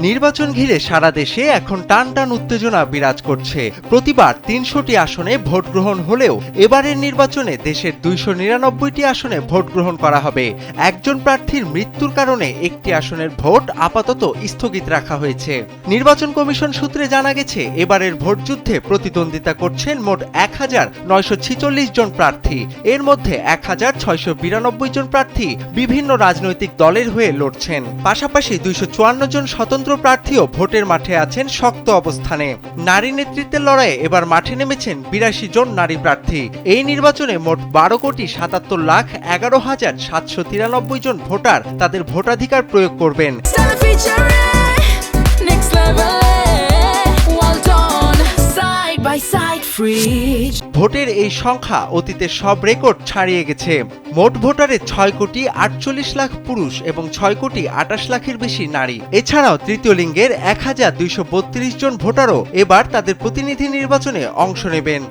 নির্বাচন ঘিরে সারা দেশে এখন টান টান উত্তেজনা বিরাজ করছে। প্রতিবার ৩০০টি আসনে ভোট গ্রহণ হলেও এবারের নির্বাচনে দেশের ২৯৯টি আসনে ভোট গ্রহণ করা হবে। একজন প্রার্থীর মৃত্যুর কারণে একটি আসনের ভোট আপাতত স্থগিত রাখা হয়েছে। নির্বাচন কমিশন সূত্রে জানা গেছে, এবারের ভোটযুদ্ধে প্রতিদ্বন্দ্বিতা করছেন মোট ১,৯৪৬ জন প্রার্থী। এর মধ্যে ১,৬৯২ জন প্রার্থী বিভিন্ন রাজনৈতিক দলের হয়ে লড়ছেন। পাশাপাশি ২৫৪ জন স্বতন্ত্র প্রার্থীও ভোটের মাঠে আছেন শক্ত অবস্থানে। নারী নেতৃত্বের লড়াইয়ে এবার মাঠে নেমেছেন ৮২ জন নারী প্রার্থী। এই নির্বাচনে মোট ১২,৭৭,১১,৭৯৩ জন ভোটার তাদের ভোটাধিকার প্রয়োগ করবেন। ভোটের এই সংখ্যা অতীতের সব রেকর্ড ছাড়িয়ে গেছে। মোট ভোটারের ৬,৪৮,০০,০০০ পুরুষ এবং ৬,২৮,০০,০০০ বেশি নারী। এছাড়াও তৃতীয় লিঙ্গের ১,২৩২ জন ভোটারও এবার তাদের প্রতিনিধি নির্বাচনে অংশ নেবেন।